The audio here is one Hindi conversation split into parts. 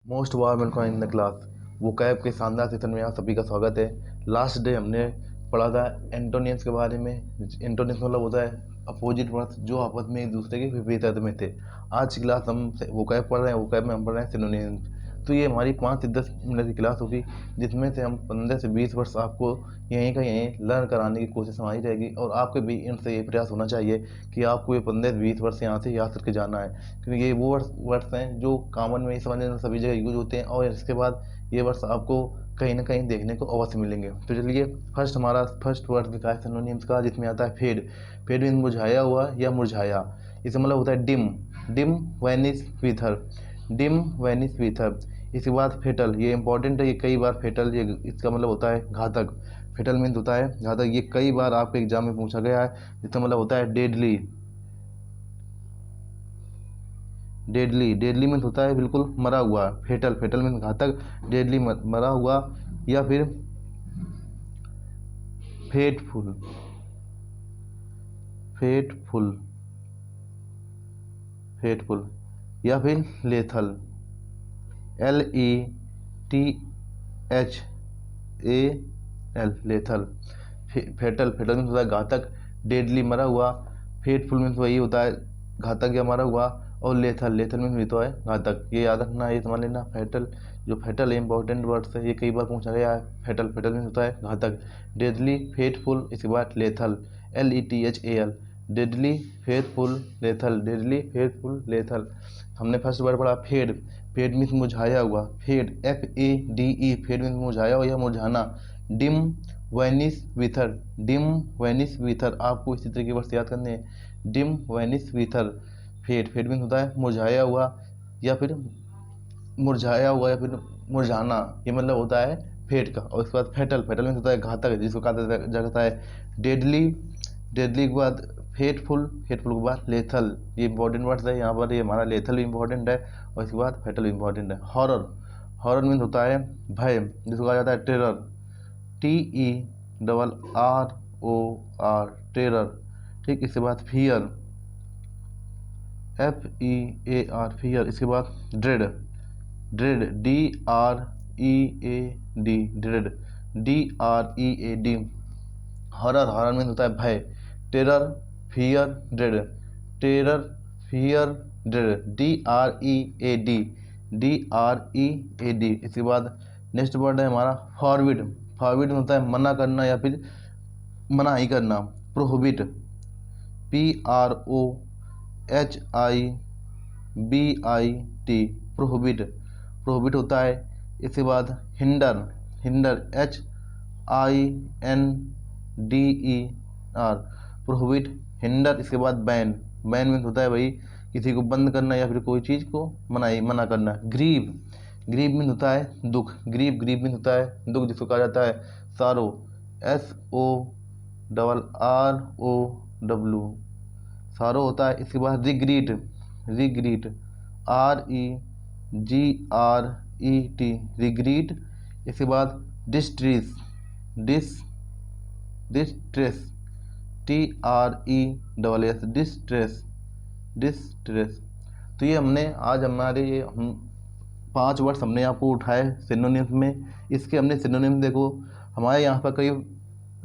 Most warm welcome in the class. वो कैब के शानदार सेशन में आप सभी का स्वागत है। लास्ट डे हमने पढ़ा था एंटोनियम्स के बारे में। एंटोनियम्स मतलब होता है अपोजिट वर्ड्स जो आपस में एक दूसरे के विपरीत अर्थ में थे। आज की क्लास हम वो कैब पढ़ रहे हैं, वो कैब में हम पढ़ रहे हैं सिनोनिम्स। तो ये हमारी 5 से 10 मिनट की क्लास होगी, जिसमें से हम 15 से 20 वर्ष आपको यहीं का यहीं लर्न कराने की कोशिश हमारी रहेगी। और आपके भी इनसे ये प्रयास होना चाहिए कि आपको ये 15 से 20 वर्ष यहाँ से याद करके जाना है, क्योंकि ये वो वर्ड्स हैं जो कॉमन में समझने में सभी जगह यूज होते हैं। और इसके बाद ये वर्ड्स आपको कहीं ना कहीं देखने को अवश्य मिलेंगे। तो चलिए हमारा फर्स्ट वर्ड दिखा है सिनोनिम्स का, जिसमें आता है फेड। फेड मीन मुरझाया हुआ या मुरझाया। इसका मतलब होता है dim. Dim vanish wither. Dim vanish wither. इसके बाद फेटल, ये इंपॉर्टेंट है, ये कई बार फेटल, ये इसका मतलब होता है घातक। फेटल मीन होता है घातक। ये कई बार आपके एग्जाम में पूछा गया है। इसका मतलब होता है डेडली। डेडली, डेडली मीन्स होता है बिल्कुल मरा हुआ। फेटल, फेटल मीन्स घातक। डेडली मरा हुआ। या फिर फेटफुल, फेटफुल, फेटफुल। या फिर lethal, LETHAL, lethal. Fatal, fatal means होता है घातक। डेडली मरा हुआ। फेटफुल मीन्स वही होता है घातक या मरा हुआ। और लेथल, लेथल मीन्स भी तो है घातक। ये याद रखना, ये समझ लेना। फेटल, जो फेटल है इंपॉर्टेंट वर्ड्स है, ये कई बार पूछा गया है। फेटल, फेटल मीन्स होता है घातक। डेडली, फेटफुल, इसके बाद lethal, LETHAL। Deadly, faithful, lethal. Deadly, faithful, lethal. हमने फर्स्ट वर्ड पढ़ा फेड। फेड मीन्स मुरझाया हुआ। फेड, FADE, फेड मीन्स मुरझाया हुआ या मुरझाना। Dim vanish wither. Dim vanish wither, आपको इसी तरह के वर्ड्स याद करने हैं। Dim vanish wither. Fade, fade means होता है मुरझाया हुआ या फिर मुरझाया हुआ या फिर मुरझाना, ये मतलब होता है फेड का। और उसके बाद फेटल, फेटल मीन्स होता है घातक, जिसको कहा जाता है डेडली। डेडली के बाद फेटफुल, फेटफुल के बाद लेथल। ये इंपॉर्टेंट वर्ड्स है यहाँ पर। ये हमारा लेथल भी इंपॉर्टेंट है और इसके बाद फेटल भी इंपॉर्टेंट है। हॉरर, हॉरर मीन्स होता है भय, जिसको कहा जाता है टेरर। TERROR, terror. ठीक, इसके बाद फियर, FEAR, फियर। इसके बाद dread, dread, DREAD, dread, DREAD। Horror, horror means होता है भय। Terror, fear, dread. Terror, fear, dread, DREAD। इसके बाद नेक्स्ट वर्ड है हमारा फॉरविड। फॉरविड होता है मना करना या फिर मनाही करना। प्रोहिबिट, PROHIBIT, प्रोहिबिट, प्रोहिबिट होता है। इसके बाद hinder, hinder, HINDER, prohibit, hinder. इसके बाद बैन, बैन मीन्स होता है भाई किसी को बंद करना या फिर कोई चीज़ को मना करना। ग्रीव, ग्रीव मीन्स होता है दुख। ग्रीव, ग्रीव मीन्स होता है दुख, जिसको कहा जाता है सारो। SORROW, सारो होता है। इसके बाद रिग्रीट, रिग्रीट, REGRET, रिग्रीट। इसके बाद distress, distress, TRESS, distress, distress. तो ये हमने आज हमारे ये हम 5 वर्ड्स हमने आपको उठाए सिनोनिम्स में। इसके हमने सिनोनिम्स देखो हमारे यहाँ पर करीब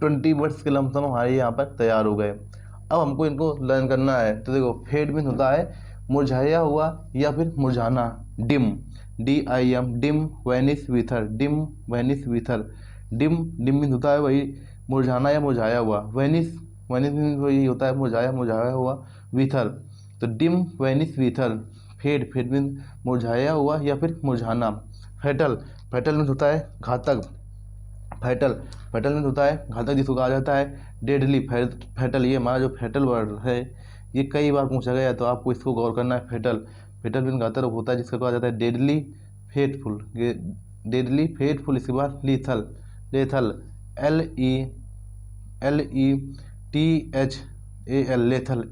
20 वर्ड्स के लमसम हमारे यहाँ पर तैयार हो गए। अब हमको इनको लर्न करना है। तो देखो फेड मीन्स होता है मुरझाया हुआ या फिर मुरझाना। Dim, DIM, dim vanish wither, dim vanish wither. Dim, dim means होता है वही मुरझाना या मुरझाया हुआ। वैनिश, वैनिश मीन्स वही होता है मुरझाया, मुरझाया हुआ। विथर, तो dim vanish wither. Fade, fade means मुरझाया हुआ या फिर मुरझाना। फेटल, फेटल मीन्स होता है घातक। फेटल, फेटल मीन्स होता है घातक, जिसको कहा जाता है डेडली। फेटल, ये हमारा जो फेटल वर्ड है ये कई बार पूछा गया है, तो आपको इसको गौर करना है। फेटल, फेटल मीन्स घातक होता है, जिसका कहा जाता है डेडली, फेटफुल। Deadly, fateful. इसके बाद lethal, lethal, LETHAL, lethal, LETHAL,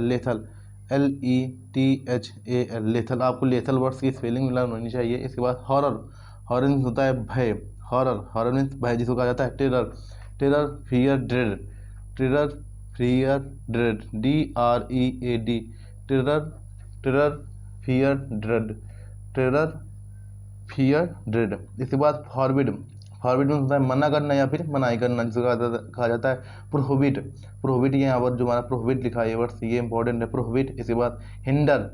lethal, LETHAL, lethal. आपको लेथल वर्ड्स की स्पेलिंग लर्न होनी चाहिए। इसके बाद हॉरर, हॉरर मीन्स होता है भय। हॉरर, हॉरर मीन्स भय, जिसको कहा जाता है terror. Terror, fear, dread. Terror, fear, dread, DREAD, terror, terror, fear, dread, terror, fear, dread. इसके बाद फॉरबिड, फॉरबिड में होता है मना करना या फिर मनाही करना, जिसको कहा जाता है प्रोहिबिट। प्रोहिबिट ये यहाँ पर जो हमारा प्रोहिबिट लिखा है ये वर्ड्स ये इंपॉर्टेंट है, प्रोहिबिट। इसके बाद हिंडर,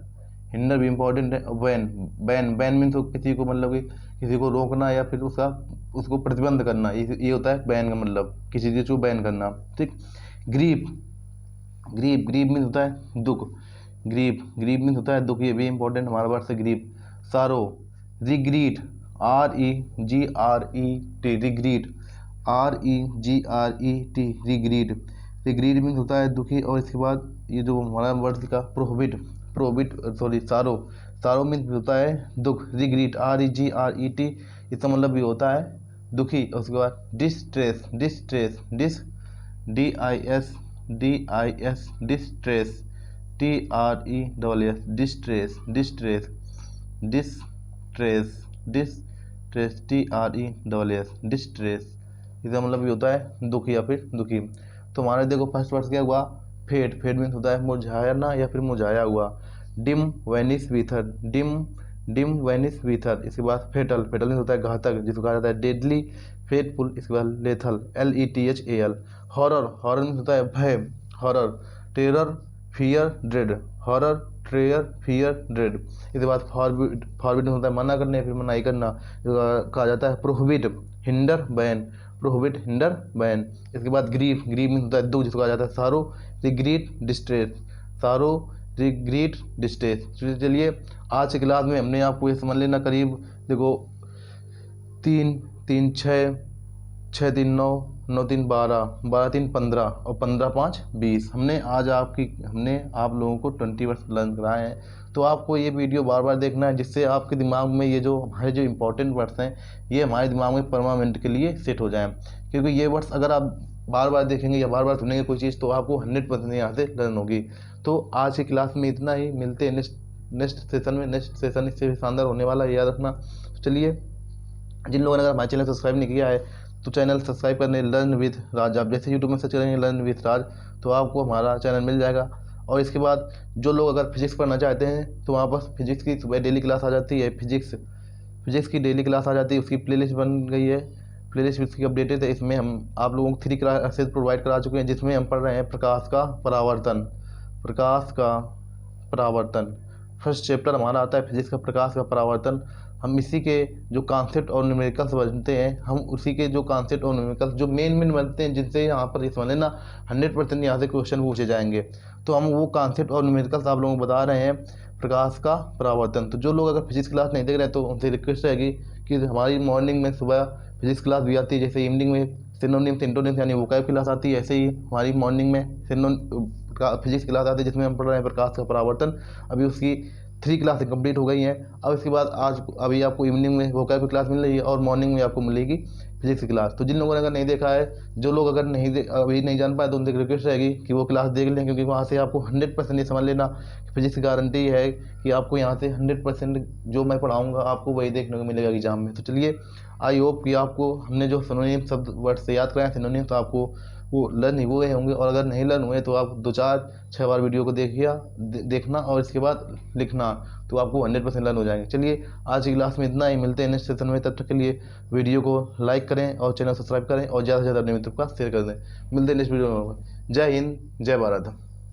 हिंडर भी इंपॉर्टेंट है। बैन, बैन, बैन मीन्स किसी को मतलब कि किसी को रोकना या फिर उसको प्रतिबंध करना, ये होता है बैन का मतलब, किसी चीज़ को बैन करना, ठीक। ग्रीप, ग्रीप, ग्रीप मीन्स होता है दुख, ग्रीप, ग्रीप मीन्स होता है दुख, ये भी इंपॉर्टेंट हमारा वर्ड से ग्रीप। सारो, रिग्रीट, REGRET, रिग्रीट, REGRET, रिग्रीट, रिग्रीट मीन्स होता है दुखी। और इसके बाद ये जो हमारा वर्ड लिखा प्रोहिबिट, प्रोहिबिट सॉरी सारो, सारो मीन्स होता है दुख, रिग्रीट REGRET इसका मतलब भी होता है दुखी। और उसके बाद distress, distress, DIS, distress, TRESS, distress, distress, distress, distress, TRESS, distress इसका मतलब भी होता है दुखी या फिर दुखी। तो हमारे देखो फर्स्ट वर्ड क्या हुआ, फेड, फेड मीन्स होता है मुरझाना या फिर मुरझाया हुआ। Dim, Venice, weather, dim Venice, weather. इसके बाद फेटल, फेटल मीन्स होता है घातक, जिसको कहा जाता है डेडली, फेटफुल। इसके बाद lethal, LETHAL। Horror, horror means होता है भय, horror. Terror, fear, dread, horror, terror, fear, dread. इसके बाद फॉरबिड, फॉरबिड होता है मना करना या फिर मनाही करना, कहा जाता है prohibit, hinder, ban, prohibit, hinder, ban. इसके बाद ग्रीफ, ग्रीफ मीन्स होता है दुख, जिसको कहा जाता है सारो, रिग्रीट, डिस्ट्रेस, सारो, रिग्रीट, डिस्ट्रेस। चलिए आज की क्लास में हमने आपको ये समझ लेना, करीब देखो 3 3 6 6 3 9 9 3 12 12 3 15 और 15 5 20 हमने आज हमने आप लोगों को 20 वर्ड्स लर्न कराए हैं। तो आपको ये वीडियो बार बार देखना है, जिससे आपके दिमाग में ये जो हमारे जो इंपॉर्टेंट वर्ड्स हैं ये हमारे दिमाग में परमानेंट के लिए सेट हो जाएं। क्योंकि ये वर्ड्स अगर आप बार बार देखेंगे या बार बार सुनेंगे कोई चीज़, तो आपको 100% यहाँ से लर्न होगी। तो आज की क्लास में इतना ही, मिलते हैं नेक्स्ट सेशन में। नेक्स्ट सेशन इससे भी शानदार होने वाला है, याद रखना। चलिए, जिन लोगों ने अगर हमारे चैनल सब्सक्राइब नहीं किया है तो चैनल सब्सक्राइब करने, लर्न विथ राज। आप जैसे यूट्यूब में सर्च करेंगे लर्न विथ राज तो आपको हमारा चैनल मिल जाएगा। और इसके बाद जो लोग अगर फिजिक्स पढ़ना चाहते हैं तो वहाँ पर फिजिक्स की सुबह डेली क्लास आ जाती है, फिजिक्स की डेली क्लास आ जाती है, उसकी प्लेलिस्ट बन गई है, प्लेलिस्ट उसकी अपडेटेड है। इसमें हम आप लोगों को 3 क्लासेज प्रोवाइड करा चुके हैं, जिसमें हम पढ़ रहे हैं प्रकाश का परावर्तन, प्रकाश का परावर्तन। फर्स्ट चैप्टर हमारा आता है फिजिक्स का प्रकाश का परावर्तन। हम इसी के जो कॉन्सेप्ट और न्यूमेरिकल्स बनते हैं, हम उसी के जो कॉन्सेप्ट और न्यूमेरिकल्स जो मेन बनते हैं, जिनसे यहाँ पर समझ लेना 100% यहाँ से क्वेश्चन पूछे जाएंगे। तो हम वो कॉन्सेप्ट और न्यूमेरिकल्स आप लोगों को बता रहे हैं, प्रकाश का परावर्तन। तो जो लोग अगर फिजिक्स क्लास नहीं देख रहे हैं तो उनसे रिक्वेस्ट रहेगी कि हमारी मॉर्निंग में सुबह फिजिक्स क्लास भी आती है, जैसे इवनिंग में सिनोनिम्स सिंटोनिम्स यानी वोकैब क्लास आती है, ऐसे ही हमारी मॉर्निंग में फिजिक्स क्लास आती है जिसमें हम पढ़ रहे हैं प्रकाश का परावर्तन। अभी उसकी 3 क्लासें कंप्लीट हो गई हैं। अब इसके बाद अभी आपको इवनिंग में वोकैब की क्लास मिल रही है और मॉर्निंग में आपको मिलेगी फिजिक्स की क्लास। तो जिन लोगों ने अगर नहीं देखा है, जो लोग अगर अभी नहीं जान पाए तो उनसे रिक्वेस्ट रहेगी कि वो क्लास देख लें, क्योंकि वहाँ से आपको 100% ये समझ लेना फिजिक्स की गारंटी है कि आपको यहाँ से 100% जो मैं पढ़ाऊँगा आपको वही देखने को मिलेगा एग्जाम में। तो चलिए, आई होप कि आपको हमने जो सिनोनिम शब्द वर्ड से याद कराए सिनोनिम, तो आपको वो लर्न हुए होंगे। और अगर नहीं लर्न हुए तो आप 2-4-6 बार वीडियो को देखना और इसके बाद लिखना, तो आपको 100% लर्न हो जाएंगे। चलिए, आज की क्लास में इतना ही, मिलते हैं नेक्स्ट सेशन में। तब तक के लिए वीडियो को लाइक करें और चैनल सब्सक्राइब करें और ज़्यादा से ज़्यादा अपने मित्रों का शेयर कर दें। मिलते हैं नेक्स्ट वीडियो में। जय हिंद, जय भारत।